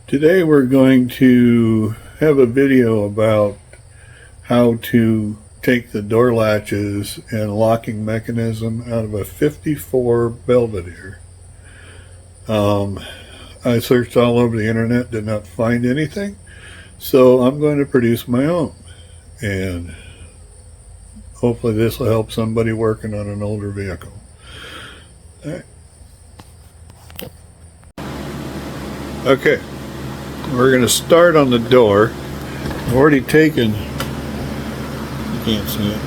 Today we're going to have a video about how to take the door latches and locking mechanism out of a 54 Belvedere. I searched all over the internet, did not find anything, so I'm going to produce my own, and hopefully this will help somebody working on an older vehicle. All right. Okay, we're going to start on the door. I've already taken, you can't see it,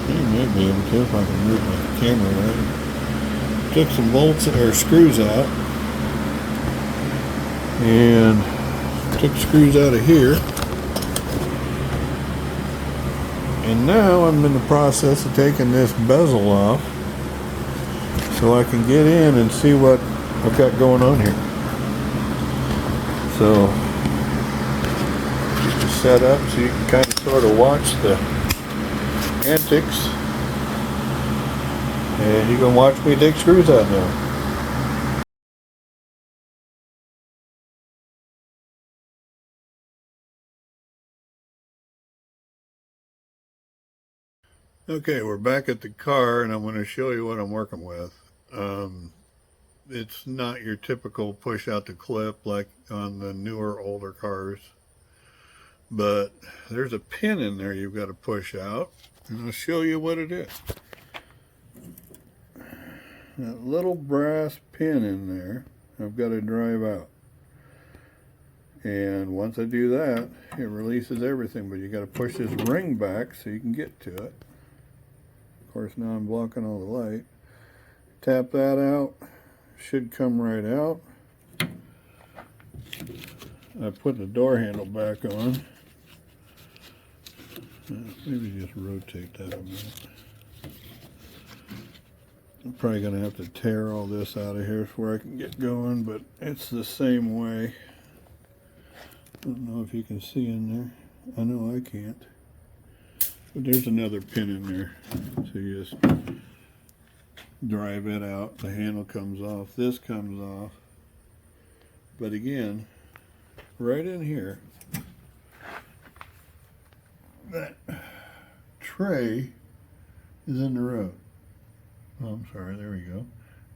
you might be able to if I can move my camera right. Took some bolts or screws out, and took screws out of here, and now I'm in the process of taking this bezel off so I can get in and see what I've got going on here. So set up so you can kind of sort of watch the antics, and you can watch me take screws out now. Okay, we're back at the car, and I'm going to show you what I'm working with. It's not your typical push out the clip like on the newer, older cars, but there's a pin in there you've got to push out, and I'll show you what it is. That little brass pin in there I've got to drive out, and once I do that it releases everything, but you got to push this ring back so you can get to it. Of course, now I'm blocking all the light. Tap that out, should come right out. I put the door handle back on. Maybe just rotate that a minute. I'm probably going to have to tear all this out of here before I can get going, but it's the same way. I don't know if you can see in there. I know I can't. But there's another pin in there. So you just drive it out. The handle comes off. This comes off. But again, right in here, that tray is in the road. Oh, I'm sorry, there we go.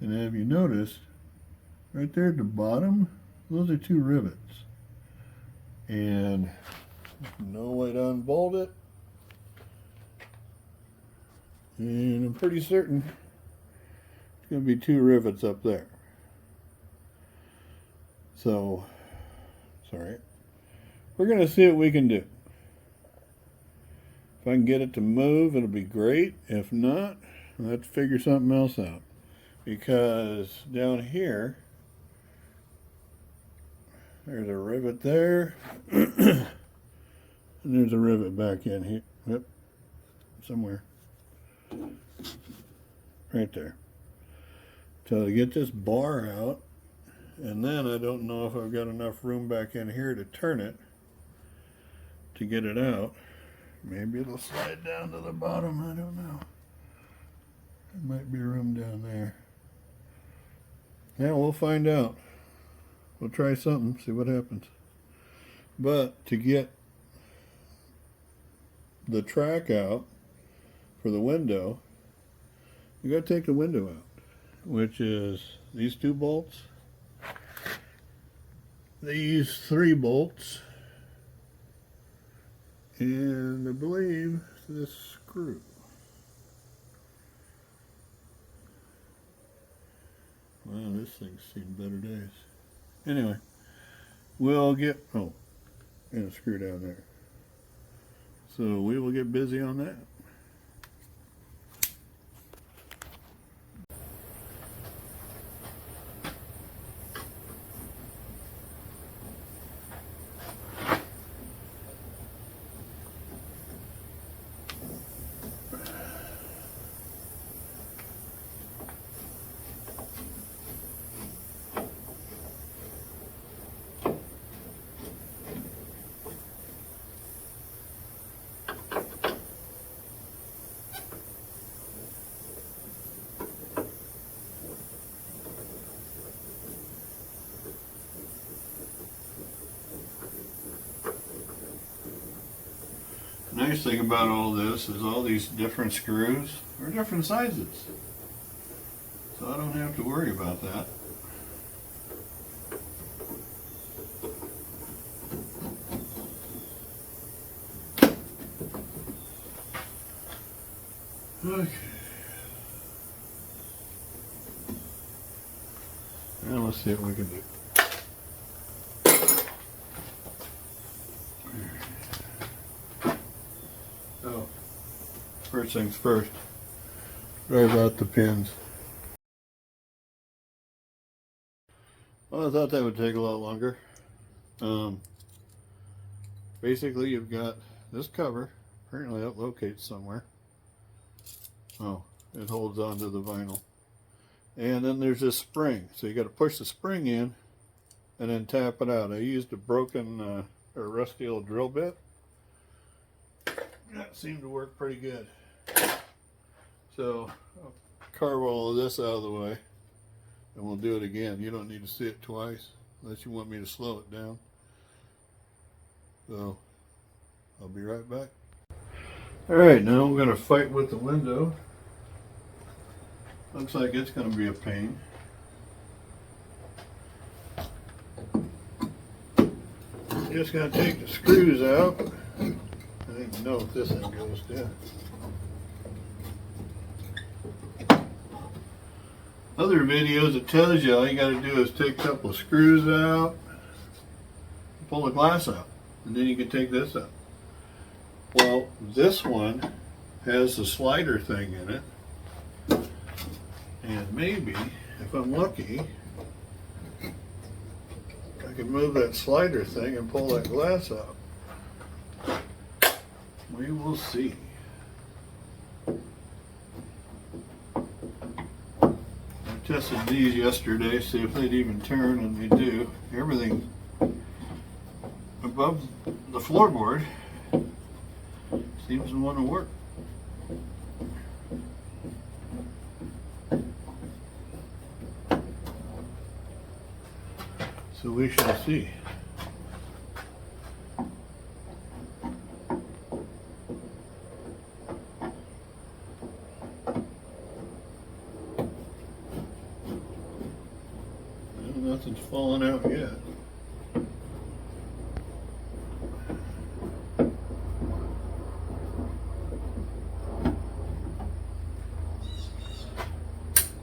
And have you noticed, right there at the bottom, those are two rivets. And no way to unbolt it. And I'm pretty certain it's going to be two rivets up there. So, sorry. We're going to see what we can do. If I can get it to move, it'll be great. If not, I'll have to figure something else out. Because down here, there's a rivet there. And there's a rivet back in here. Yep. Somewhere. Right there. So to get this bar out, and then I don't know if I've got enough room back in here to turn it to get it out. Maybe it'll slide down to the bottom, I don't know. There might be room down there. Yeah, we'll find out. We'll try something, see what happens. But to get the track out for the window, you got to take the window out, which is these two bolts, these three bolts, and I believe this screw. Wow, this thing's seen better days. Anyway, we'll get, oh, and a screw down there. So we will get busy on that. nice thing about all this is all these different screws are different sizes. So I don't have to worry about that. Okay. Now let's see what we can do. Oh, first things first. Sorry about the pins. Well, I thought that would take a lot longer. Basically, you've got this cover. Apparently, that locates somewhere. Oh, it holds onto the vinyl. And then there's this spring. So you got to push the spring in and then tap it out. I used a broken or rusty old drill bit. That seemed to work pretty good. So I'll carve all of this out of the way and we'll do it again. You don't need to see it twice unless you want me to slow it down. So I'll be right back. Alright, now we're going to fight with the window. Looks like it's going to be a pain. Just going to take the screws out. I think you know if this thing goes down. Other videos, it tells you all you got to do is take a couple of screws out, pull the glass out, and then you can take this out. Well, this one has the slider thing in it. And maybe, if I'm lucky, I can move that slider thing and pull that glass out. We will see. I tested these yesterday, see if they'd even turn, and they do. Everything above the floorboard seems to want to work. So we shall see. Well, nothing's fallen out yet.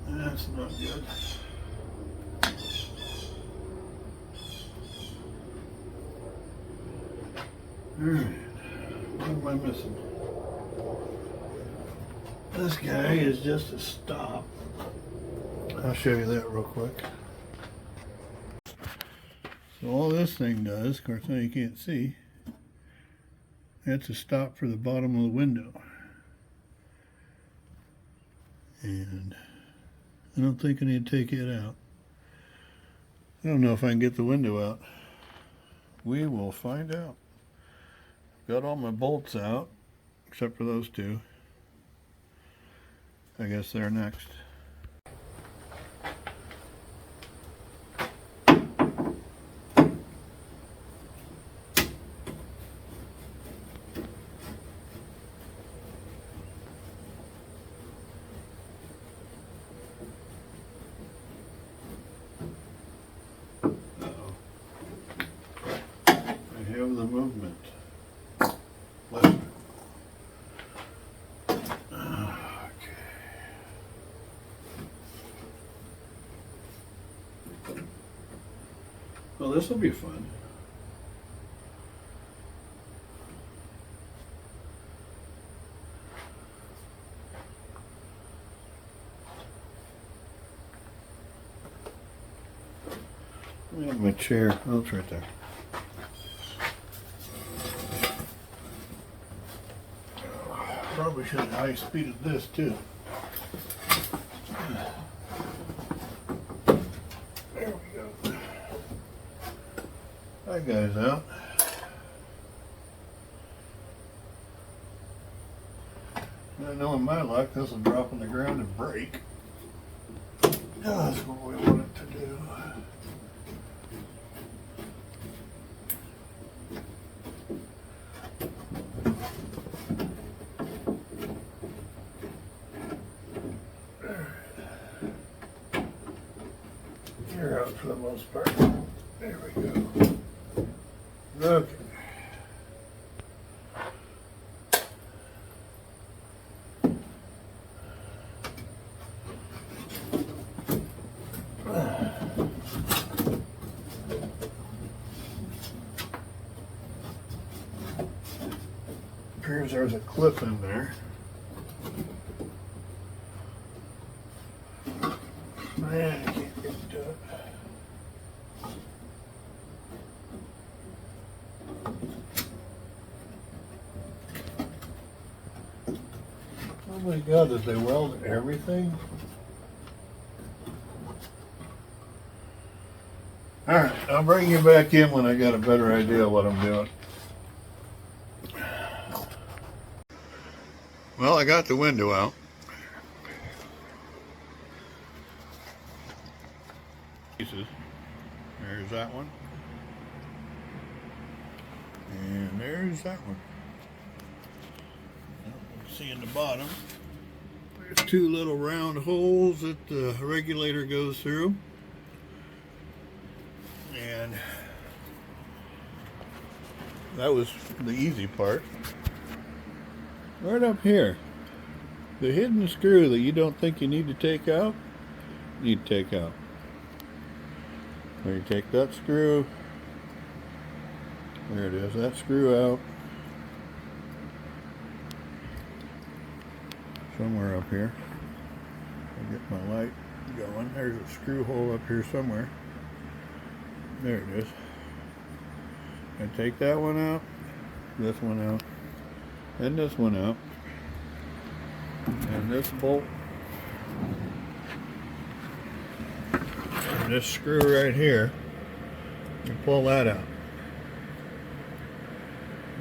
That's not good. Alright, what am I missing? This guy is just a stop. I'll show you that real quick. So all this thing does, of course now you can't see, that's a stop for the bottom of the window. And I don't think I need to take it out. I don't know if I can get the window out. We will find out. Got all my bolts out, except for those two. I guess they're next. Uh-oh. I have the movement. Well, this will be fun. Let me have my chair. Oh, it's right there. Probably should have high speeded this too. There we go. That guy's out. I know in my luck this will drop on the ground and break. That's what we want it to do. for the most part. There we go. Okay. Appears there's a clip in there. Man, I can't get to it. Oh my God, did they weld everything? Alright, I'll bring you back in when I got a better idea of what I'm doing. Well, I got the window out. Pieces. There's that one. And there's that one. You can see in the bottom, there's two little round holes that the regulator goes through. And that was the easy part. Right up here, the hidden screw that you don't think you need to take out, you need to take out. Where you take that screw, there it is, that screw out. Somewhere up here. I'll get my light going. There's a screw hole up here somewhere. There it is. I take that one out, this one out, and this one out, and this bolt, and this screw right here, you pull that out.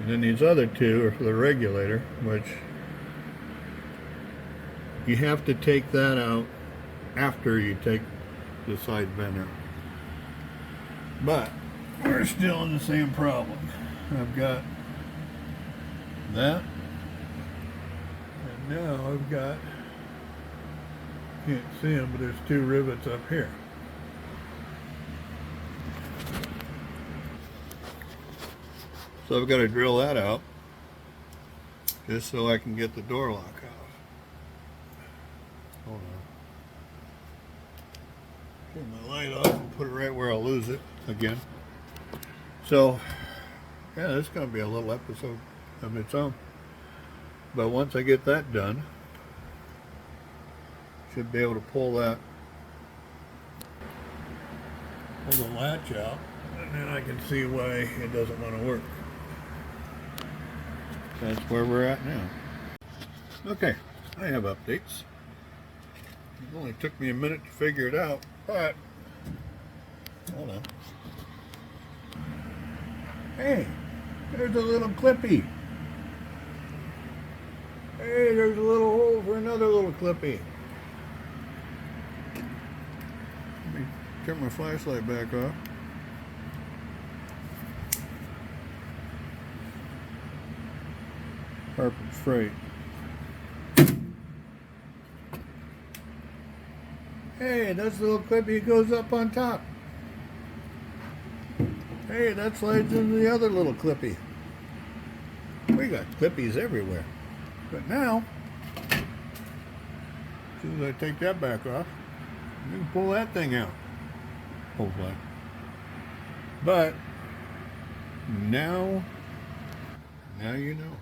And then these other two are for the regulator, which you have to take that out after you take the side vent out. But we're still in the same problem. I've got that, and now I've got, can't see them, but there's two rivets up here. So I've got to drill that out just so I can get the door lock off. Hold on. Turn my light off and put it right where I'll lose it again. So, yeah, this is going to be a little episode of its own. But once I get that done, should be able to pull the latch out, and then I can see why it doesn't want to work. That's where we're at now. Okay, I have updates. It only took me a minute to figure it out, but hold on. Hey, there's a little clippy. Hey, there's a little hole for another little clippy. Let me turn my flashlight back off. Carpet Freight. Hey, that's the little clippy that goes up on top. Hey, that slides into the other little clippy. We got clippies everywhere. But now, as soon as I take that back off, you can pull that thing out. Hopefully. But now you know.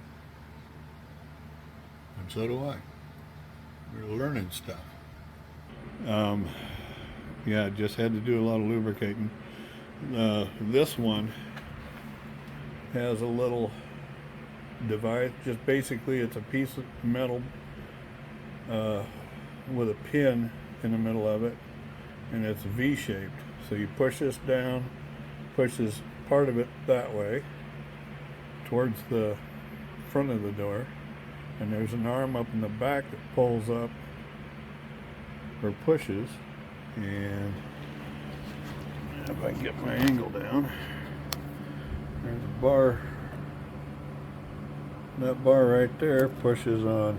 And so do I. We're learning stuff. Yeah, just had to do a lot of lubricating. This one has a little device, just basically it's a piece of metal with a pin in the middle of it, and it's V-shaped. So you push this down, pushes part of it that way towards the front of the door, and there's an arm up in the back that pulls up or pushes, and if I can get my angle down, there's a bar. That bar right there pushes on,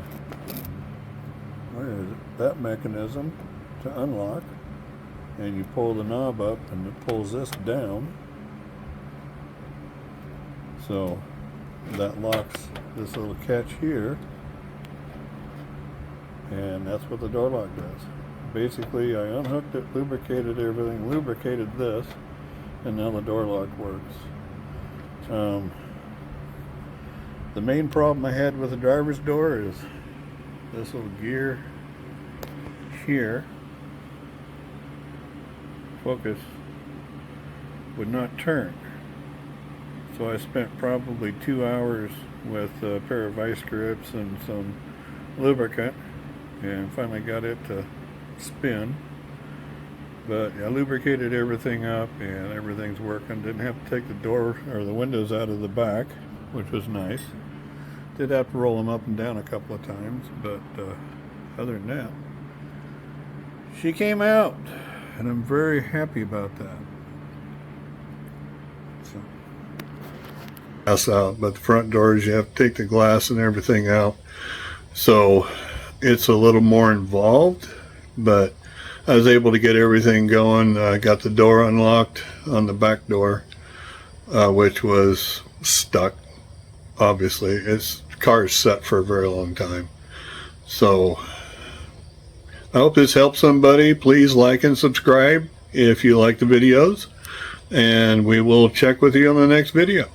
what is it, that mechanism to unlock, and you pull the knob up and it pulls this down, so that locks this little catch here, and that's what the door lock does. Basically, I unhooked it, lubricated everything, lubricated this, and now the door lock works. The main problem I had with the driver's door is this little gear here, focus, would not turn. So I spent probably 2 hours with a pair of vice grips and some lubricant and finally got it to spin. But I lubricated everything up and everything's working. Didn't have to take the door or the windows out of the back, which was nice. Did have to roll them up and down a couple of times, but other than that, she came out, and I'm very happy about that. So, glass out, but the front doors, you have to take the glass and everything out, so it's a little more involved, but I was able to get everything going. I got the door unlocked on the back door, which was stuck. Obviously, the car is set for a very long time. So I hope this helps somebody. Please like and subscribe if you like the videos, and we will check with you on the next video.